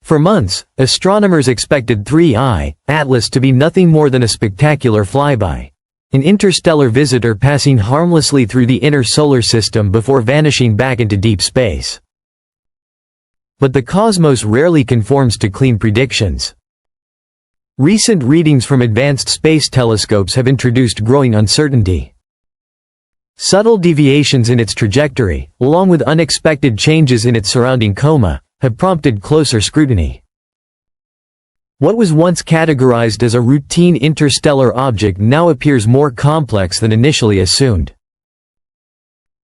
For months, astronomers expected 3I, Atlas to be nothing more than a spectacular flyby, an interstellar visitor passing harmlessly through the inner solar system before vanishing back into deep space. But the cosmos rarely conforms to clean predictions. Recent readings from advanced space telescopes have introduced growing uncertainty. Subtle deviations in its trajectory, along with unexpected changes in its surrounding coma, have prompted closer scrutiny. What was once categorized as a routine interstellar object now appears more complex than initially assumed.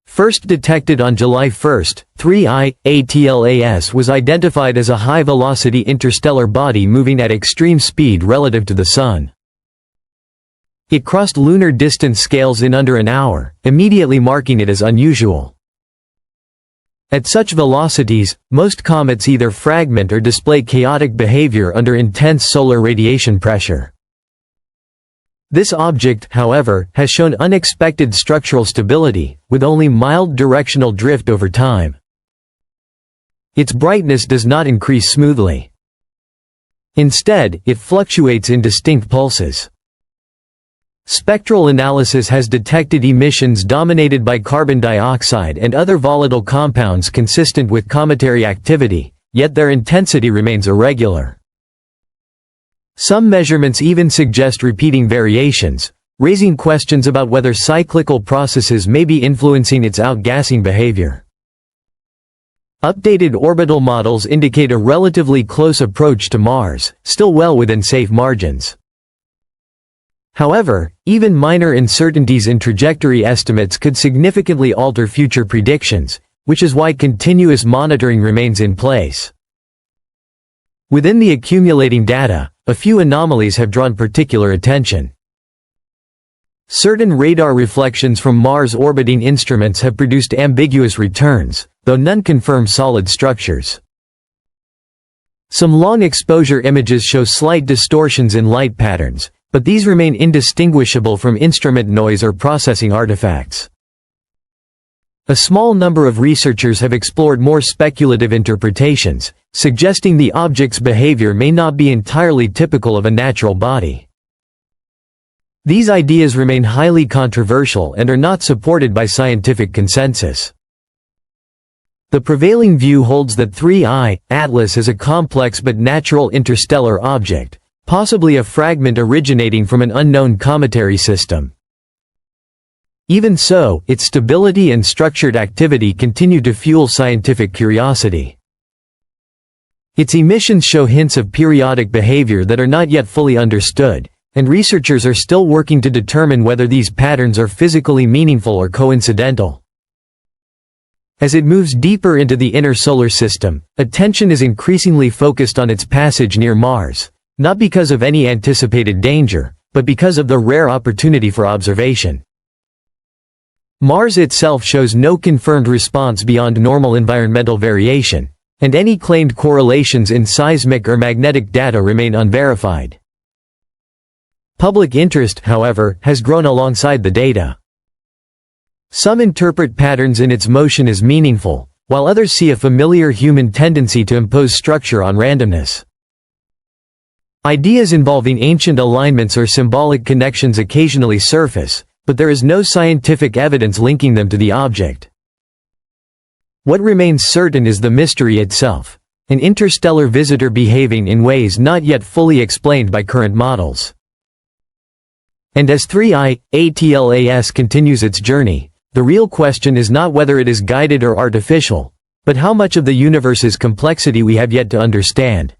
First detected on July 1, 3I, ATLAS was identified as a high-velocity interstellar body moving at extreme speed relative to the Sun. It crossed lunar distance scales in under an hour, immediately marking it as unusual. At such velocities, most comets either fragment or display chaotic behavior under intense solar radiation pressure. This object, however, has shown unexpected structural stability, with only mild directional drift over time. Its brightness does not increase smoothly. Instead, it fluctuates in distinct pulses. Spectral analysis has detected emissions dominated by carbon dioxide and other volatile compounds consistent with cometary activity, yet their intensity remains irregular. Some measurements even suggest repeating variations, raising questions about whether cyclical processes may be influencing its outgassing behavior. Updated orbital models indicate a relatively close approach to Mars, still well within safe margins. However, even minor uncertainties in trajectory estimates could significantly alter future predictions, which is why continuous monitoring remains in place. Within the accumulating data, a few anomalies have drawn particular attention. Certain radar reflections from Mars orbiting instruments have produced ambiguous returns, though none confirm solid structures. Some long-exposure images show slight distortions in light patterns, but these remain indistinguishable from instrument noise or processing artifacts. A small number of researchers have explored more speculative interpretations, suggesting the object's behavior may not be entirely typical of a natural body. These ideas remain highly controversial and are not supported by scientific consensus. The prevailing view holds that 3I, Atlas is a complex but natural interstellar object, possibly a fragment originating from an unknown cometary system. Even so, its stability and structured activity continue to fuel scientific curiosity. Its emissions show hints of periodic behavior that are not yet fully understood, and researchers are still working to determine whether these patterns are physically meaningful or coincidental. As it moves deeper into the inner solar system, attention is increasingly focused on its passage near Mars, not because of any anticipated danger, but because of the rare opportunity for observation. Mars itself shows no confirmed response beyond normal environmental variation, and any claimed correlations in seismic or magnetic data remain unverified. Public interest, however, has grown alongside the data. Some interpret patterns in its motion as meaningful, while others see a familiar human tendency to impose structure on randomness. Ideas involving ancient alignments or symbolic connections occasionally surface, but there is no scientific evidence linking them to the object. What remains certain is the mystery itself, an interstellar visitor behaving in ways not yet fully explained by current models. And as 3I, ATLAS continues its journey, the real question is not whether it is guided or artificial, but how much of the universe's complexity we have yet to understand.